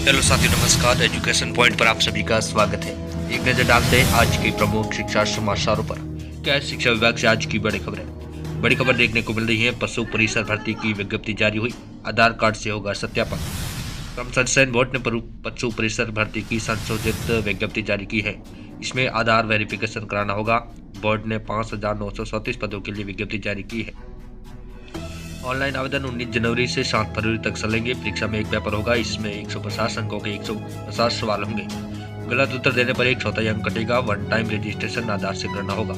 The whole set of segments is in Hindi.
हेलो साथियों, नमस्कार। एजुकेशन पॉइंट पर आप सभी का स्वागत है। एक नजर डालते हैं आज के प्रमुख शिक्षा समाचारों पर। क्या है शिक्षा विभाग से आज की बड़ी खबरें। बड़ी खबर देखने को मिल रही है। पशु परिसर भर्ती की विज्ञप्ति जारी हुई, आधार कार्ड से होगा सत्यापन। क्रम संचयन बोर्ड ने पशु परिसर भर्ती की संशोधित विज्ञप्ति जारी की है। इसमें आधार वेरिफिकेशन कराना होगा। बोर्ड ने 5,937 पदों के लिए विज्ञप्ति जारी की है। ऑनलाइन आवेदन 19 जनवरी से 7 फरवरी तक चलेंगे। परीक्षा में एक पेपर होगा। इसमें 150 अंकों के 150 सवाल होंगे। गलत उत्तर देने पर 1/4 अंक कटेगा। वन टाइम रजिस्ट्रेशन आधार से करना होगा।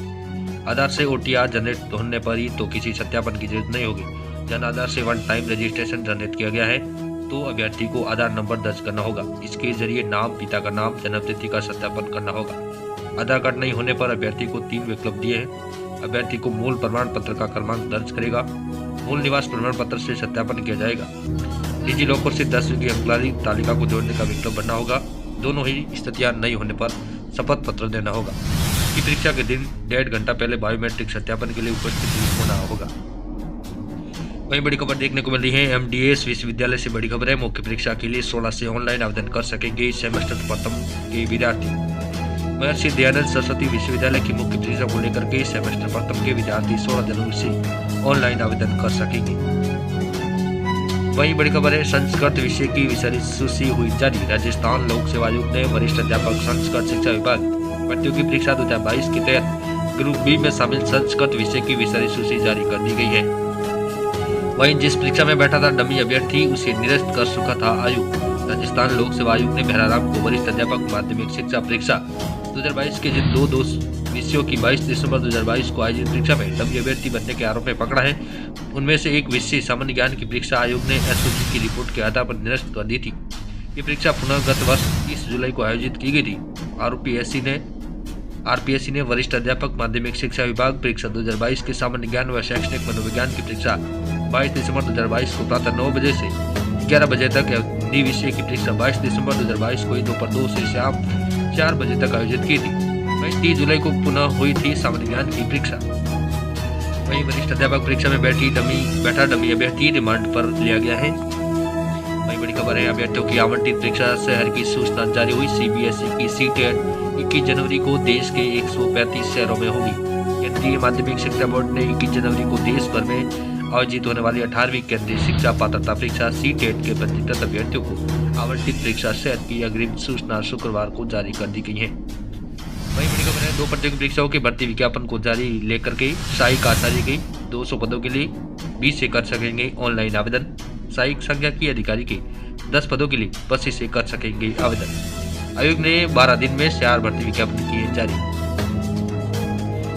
आधार से OTR जनरेट होने पर ही तो किसी सत्यापन की जरूरत नहीं होगी। जन आधार से वन टाइम रजिस्ट्रेशन जनरेट किया गया है तो अभ्यर्थी को आधार नंबर दर्ज करना होगा। इसके जरिए नाम, पिता का नाम, जन्मतिथि का सत्यापन करना होगा। आधार कार्ड नहीं होने पर अभ्यर्थी को 3 विकल्प दिए हैं। अभ्यर्थी को मूल प्रमाण पत्र का क्रमांक दर्ज करेगा। मूल निवास प्रमाण पत्र से सत्यापन किया जाएगा। डिजी लॉकर से 10वीं की अंकलारी तालिका को जोड़ने का विकल्प भरना होगा। दोनों ही स्थितियां नहीं होने पर शपथ पत्र देना होगा। की परीक्षा के दिन 1.5 घंटा पहले बायोमेट्रिक सत्यापन के लिए उपस्थित होना होगा। वहीं बड़ी खबर देखने को मिल रही है। MDS विश्वविद्यालय से बड़ी खबर है। मुख्य परीक्षा के लिए 16 से ऑनलाइन आवेदन कर सकेंगे सेमेस्टर प्रथम के विद्यार्थी। महर्षि दयानंद सरस्वती विश्वविद्यालय की मुख्य परीक्षा को लेकर के सेमेस्टर प्रथम के विद्यार्थी 16 जनवरी से ऑनलाइन आवेदन कर सकेंगे। वहीं बड़ी खबर है। संस्कृत विषय की विषय सूची हुई जारी। राजस्थान लोक सेवा आयोग ने वरिष्ठ अध्यापक संस्कृत शिक्षा विभाग भर्तियों की परीक्षा 2022 के तहत ग्रुप बी में शामिल संस्कृत विषय की विषय सूची जारी कर दी गई है। वहीं जिस परीक्षा में बैठा था डमी अभ्यर्थी, उसे निरस्त कर चुका था आयोग। राजस्थान लोक सेवा आयोग ने बहराराम को वरिष्ठ अध्यापक माध्यमिक शिक्षा परीक्षा 2022 के जिन दो विषयों की 22 दिसंबर 2022 को आयोजित परीक्षा में डमी अभ्यर्थी बनने के आरोप में पकड़ा है। उनमें से एक विषय सामान्य ज्ञान की परीक्षा आयोग ने SOG की रिपोर्ट के आधार पर निरस्त कर दी थी। ये परीक्षा पुनः गत वर्ष 30 जुलाई को आयोजित की गई थी। RPSC ने वरिष्ठ अध्यापक माध्यमिक शिक्षा विभाग परीक्षा 2022 के सामान्य ज्ञान व शैक्षणिक मनोविज्ञान की परीक्षा 22 दिसंबर 2022 को प्रातः 9 बजे से 11 बजे तक, हिंदी विषय की परीक्षा 22 दिसंबर 2022 को दोपहर 2 से शाम 4 बजे तक आयोजित की थी। वहीं 30 जुलाई को पुनः हुई थी सामान्य ज्ञान की परीक्षा। वहीं वरिष्ठ अध्यापक परीक्षा में बैठा डमी अभ्यर्थी रिमांड पर लिया गया है। वहीं बड़ी खबर है। अभ्यर्थियों की आवंटित परीक्षा शहर की सूचना जारी हुई। CBSE की CTET 21 जनवरी को देश के 135 शहरों में होगी। केंद्रीय माध्यमिक शिक्षा बोर्ड ने 21 जनवरी को देश भर में आयोजित होने वाली 18वीं केंद्रीय शिक्षा पात्रता परीक्षा CTET के पंजीकृत अभ्यर्थियों को आवंटित परीक्षा शहर की अग्रिम सूचना शुक्रवार को जारी कर दी गई है। वहीं बड़ी खबर है। 2 प्रतियोगी परीक्षाओं के भर्ती विज्ञापन को जारी लेकर के सहायक आचार्य के 200 पदों के लिए 20 से कर सकेंगे ऑनलाइन आवेदन। सहायक संख्या की अधिकारी के 10 पदों के लिए 25 से कर सकेंगे आवेदन। आयोग ने 12 दिन में 4 भर्ती विज्ञापन किए जारी।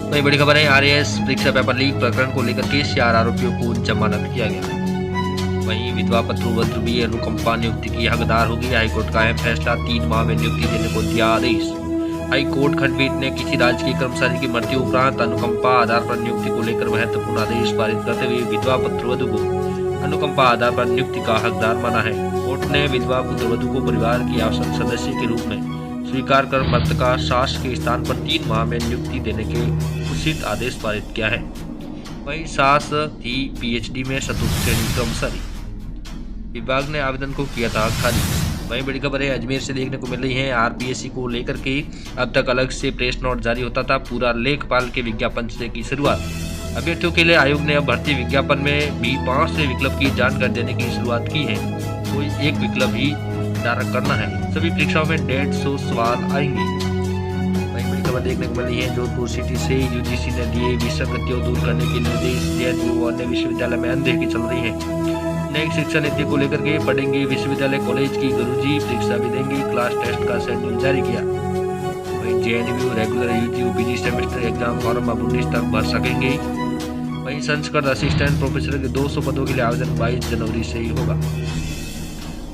वहीं बड़ी खबर है। RAS परीक्षा पेपर लीक प्रकरण को लेकर के 4 आरोपियों को जमानत किया गया। वहीं विधवा पत्रवधु भी अनुकंपा नियुक्ति की हकदार होगी। हाईकोर्ट का अहम फैसला, 3 माह में नियुक्ति देने को दिया आदेश। हाईकोर्ट खंडपीठ ने किसी राजकीय कर्मचारी की मृत्यु उपरांत अनुकंपा आधार पर नियुक्ति को लेकर महत्वपूर्ण आदेश पारित करते हुए विधवा पुत्रवधु को अनुकंपा आधार पर नियुक्ति का हकदार माना है। कोर्ट ने विधवा पुत्रवधु को परिवार की आवश्यक सदस्य के रूप में स्वीकार कर मृतका सास के स्थान पर 3 माह में नियुक्ति देने के उचित आदेश पारित किया है। वहीं सास थी PhD में चतुर्थ श्रेणी कर्मचारी। विभाग ने आवेदन को किया था खारिज। वहीं बड़ी खबर है। अजमेर से देखने को मिल रही है। RPSC को लेकर के अब तक अलग से प्रेस नोट जारी होता था। पूरा लेखपाल के विज्ञापन से की शुरुआत। अभ्यर्थियों के लिए आयोग ने अब भर्ती विज्ञापन में भी 5 से विकल्प की जानकारी देने की शुरुआत की है। कोई एक विकल्प ही धारण करना है। सभी परीक्षाओं में 150 सवाल आएंगे। वहीं बड़ी खबर देखने को मिल रही है। जोधपुर सिटी से UGC ने दिए विसंगतियों दूर करने के निर्देश। JNU अन्य विश्वविद्यालय में अनदेखी चल रही है। नई शिक्षा नीति को लेकर के पढ़ेंगे विश्वविद्यालय कॉलेज की गुरुजी, परीक्षा भी देंगे। क्लास टेस्ट का शेड्यूल जारी किया। वहीं JNU regular UG PG semester exam form अब 19 तक भर सकेंगे। वहीं संस्कृत असिस्टेंट प्रोफेसर के 200 पदों के लिए आवेदन 22 जनवरी से ही होगा।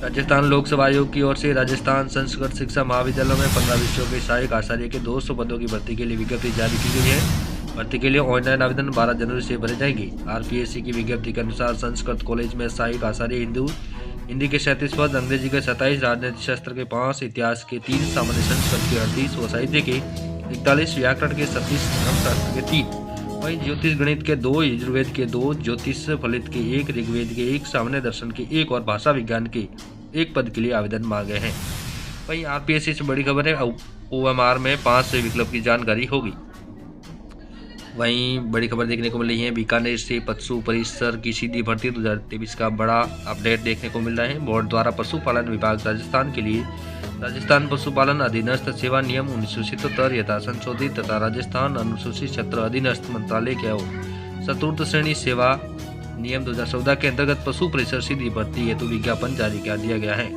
राजस्थान लोक सेवा आयोग की ओर से राजस्थान संस्कृत शिक्षा महाविद्यालय में 15 विषयों के सहायक आचार्य के 200 पदों की भर्ती के लिए विज्ञप्ति जारी की गई है। भर्ती के लिए ऑनलाइन आवेदन 12 जनवरी से भरे जाएंगे। RPSC की विज्ञप्ति के अनुसार संस्कृत कॉलेज में सहायक आचार्य हिंदी के 37 पद, अंग्रेजी के 27, राजनीति शास्त्र के 5, इतिहास के 3, सामान्य संस्कृत के 38 व साहित्य के 41, व्याकरण के 36, धर्मशास्त्र के 3, वहीं ज्योतिष गणित के 2, यजुर्वेद के 2, ज्योतिष फलित के 1, ऋग्वेद के 1, सामान्य दर्शन के 1 और भाषा विज्ञान के एक पद के लिए आवेदन मांगे हैं। वहीं आरपीएससी से बड़ी खबर है, ओएमआर में 5 से विकल्प की जानकारी होगी। वहीं बड़ी खबर देखने को मिल रही है, बीकानेर से पशु परिसर की सीधी भर्ती 2023 का बड़ा अपडेट देखने को मिल रहा है। बोर्ड द्वारा पशुपालन विभाग राजस्थान के लिए राजस्थान पशुपालन अधीनस्थ सेवा नियम 1977 यथा संशोधित तथा राजस्थान अनुसूचित क्षेत्र अधीनस्थ मंत्रालय के चतुर्थ श्रेणी सेवा नियम 2014 के अंतर्गत पशु परिसर सीधी भर्ती हेतु विज्ञापन जारी कर दिया गया है,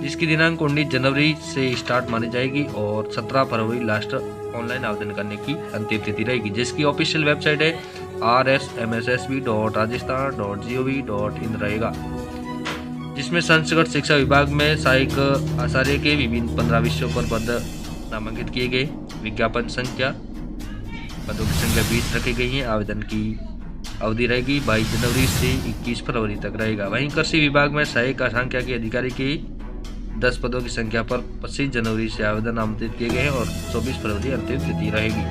जिसकी दिनांक 19 जनवरी से स्टार्ट मानी जाएगी और 17 फरवरी लास्ट ऑनलाइन आवेदन करने की अंतिम तिथि रहेगी, जिसकी ऑफिशियल वेबसाइट है rsmssb.rajasthan.gov.in रहेगा, जिसमें संस्कृत शिक्षा विभाग में सहायक आचार्य के विभिन्न 15 विषयों पर पद नामांकित किए गए। विज्ञापन संख्या पदों की संख्या 20 रखी गई है। आवेदन की अवधि रहेगी 22 जनवरी से 21 फरवरी तक रहेगा। वहीं कृषि विभाग में सहायक सांख्यिकी के अधिकारी की 10 पदों की संख्या पर 25 जनवरी से आवेदन आमंत्रित किए गए हैं और 24 फरवरी अंतिम तिथि रहेगी।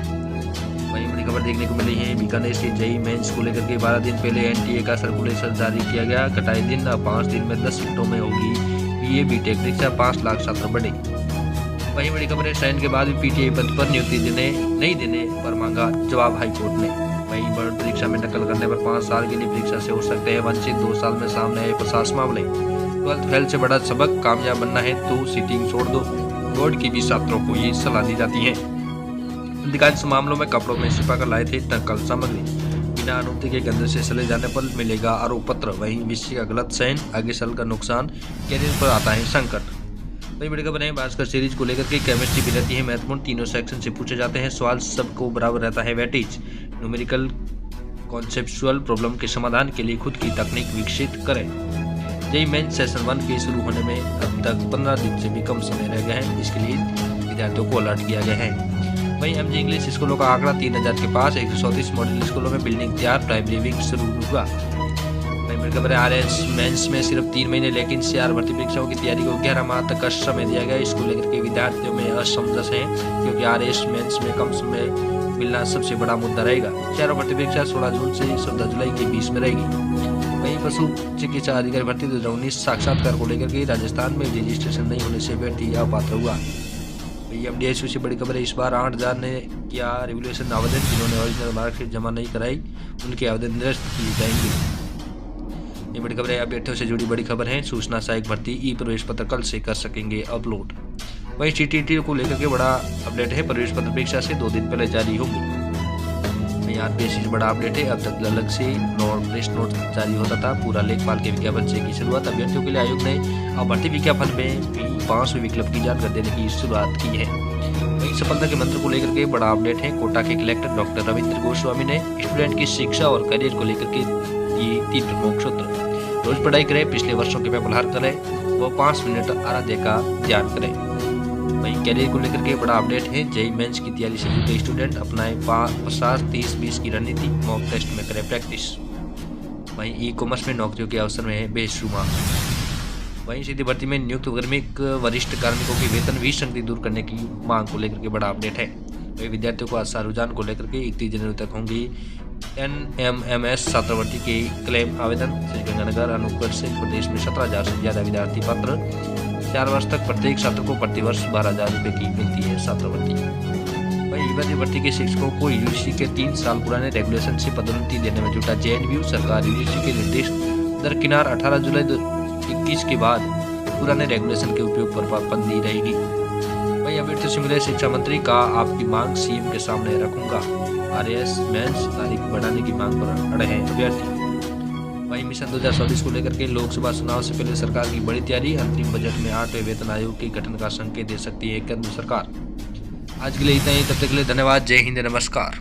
वहीं बड़ी खबर देखने को मिली है, बीकानेर से जेईई मेंस को लेकर के 12 दिन पहले एनटीए का सर्कुलेशन जारी किया गया। कटाई दिन अब 5 दिन में 10 शिफ्टों में होगी बीए बीटेक परीक्षा, 5 लाख छात्र बढ़े। वहीं बड़ी खबर है, साइन के बाद भी पीटीआई पद पर नियुक्ति नहीं देने पर मांगा जवाब हाईकोर्ट ने। वहीं बोर्ड परीक्षा में नकल करने पर 5 साल के लिए परीक्षा से हो सकते हैं वंचित। 2 साल में सामने आए 50 मामले। 12th फेल से बड़ा सबक, कामयाब बनना है तो सीटिंग छोड़ दो। बोर्ड की भी छात्रों को ये सलाह दी जाती है। अधिकांश मामलों में कपड़ों में छिपा कर लाए थे नकल सामग्री। बिना अनुमति के गंदे से चले जाने पर मिलेगा आरोप पत्र। वहीं विषय का गलत चयन, आगे चल का नुकसान, कैरियर पर आता है संकट। वही बड़ी खबर है, भास्कर सीरीज को लेकर के केमिस्ट्री भी रहती है महत्वपूर्ण। तीनों सेक्शन से पूछे जाते हैं सवाल, सबको बराबर रहता है वेटेज। न्यूमेरिकल कॉन्सेप्चुअल प्रॉब्लम के समाधान के लिए खुद की तकनीक विकसित करें। जेईई मेंस सेशन 1 के शुरू होने में अब तक 15 दिन से भी कम समय रह गए हैं, इसके लिए विद्यार्थियों को अलर्ट किया गया है। वहीं एमजी इंग्लिश स्कूलों का आंकड़ा 3000 के पास, 134 मॉडल स्कूलों में बिल्डिंग तैयार, प्राइमरी विंग शुरू हुआ। वहीं खबर है, आरएस मेंस में सिर्फ 3 महीने लेकिन सीआर भर्ती परीक्षाओं की तैयारी को 11 माह तक का समय दिया गया। इसको लेकर के विद्यार्थियों में असमंजस है, क्योंकि आरएस मेंस में कम समय मिलना सबसे बड़ा मुद्दा रहेगा। सीआर भर्ती परीक्षा 16 जून से 14 जुलाई के बीच में रहेगी। वहीं पशु चिकित्सा अधिकारी भर्ती 2019 साक्षात्कार को लेकर के राजस्थान में रजिस्ट्रेशन नहीं होने से अभ्यर्थी अपात्र हुआ। एमडीएसयू से बड़ी खबर है, इस बार 8000 ने किया रेगुलेशन आवेदन। जिन्होंने ओरिजिनल मार्कशीट जमा नहीं कराई उनके आवेदन निरस्त किए जाएंगे। ये बड़ी खबर है, अभ्यर्थियों से जुड़ी बड़ी खबर है। सूचना सहायक भर्ती ई प्रवेश पत्र कल से कर सकेंगे अपलोड। वहीं टीटीटी को लेकर के बड़ा अपडेट है, प्रवेश पत्र परीक्षा से 2 दिन पहले जारी होंगे। वहीं आरपीएससी से बड़ा अपडेट है, अब तक अलग से प्रेस नोट जारी होता था। पूरा लेखपाल के विज्ञापन से की शुरुआत। अभ्यर्थियों के लिए आयोग ने अब भर्ती विज्ञापन में भी 5 विकल्प की जानकारी देने की शुरुआत की है। वहीं सफलता के मंत्र को लेकर के बड़ा अपडेट है। कोटा के कलेक्टर डॉक्टर रविंद्र गोस्वामी ने स्टूडेंट की शिक्षा और करियर को लेकर के ये 3 प्रमुख सूत्र। रोज पढ़ाई करें, पिछले वर्षों के पेपर हल करें, वो 5 मिनट आराध्य का ध्यान करें। वहीं कैरियर को लेकर के बड़ा अपडेट है। जेईई मेंस की तैयारी से जुटे स्टूडेंट अपनाएं 50-30-20 की रणनीति, मॉक टेस्ट में करें प्रैक्टिस। वहीं ई कॉमर्स में नौकरियों के अवसर में है बेशुमार। वहीं सीधी भर्ती में नियुक्त वरिष्ठ कार्मिकों की वेतन विसंगति दूर करने की मांग को लेकर के बड़ा अपडेट है। वहीं विद्यार्थियों को आशा रुझान को लेकर के 31 जनवरी तक होंगी एनएमएमएस छात्रवृत्ति के क्लेम आवेदन। श्रीगंगानगर अनूपगढ़ से प्रदेश में 17,000 से ज्यादा विद्यार्थी पात्र। 4 वर्ष तक प्रत्येक छात्र को प्रति वर्ष 12,000 रुपये की मिलती है छात्रवृत्ति। वहीं विभागीय भर्ती के शिक्षकों को यूजीसी के 3 साल पुराने रेगुलेशन से पदोन्नति देने में जुटा जेएनयू। सरकार यूजीसी के निर्देश दरकिनार 18 जुलाई 2021 के बाद पुराने रेगुलेशन के उपयोग पर पाबंदी रहेगी। वहीं अभ्यर्थियों से मिले शिक्षा मंत्री का आपकी मांग सीएम के सामने रखूंगा। आरएस मेंस तारीख बढ़ाने की मांग पर अड़े हैं अभ्यर्थी। वहीं मिशन 2024 को लेकर के लोकसभा चुनाव से पहले सरकार की बड़ी तैयारी। अंतरिम बजट में 8वें वेतन आयोग के गठन का संकेत दे सकती है केंद्र सरकार। आज के लिए इतना ही, तब तक के लिए धन्यवाद। जय हिंद, नमस्कार।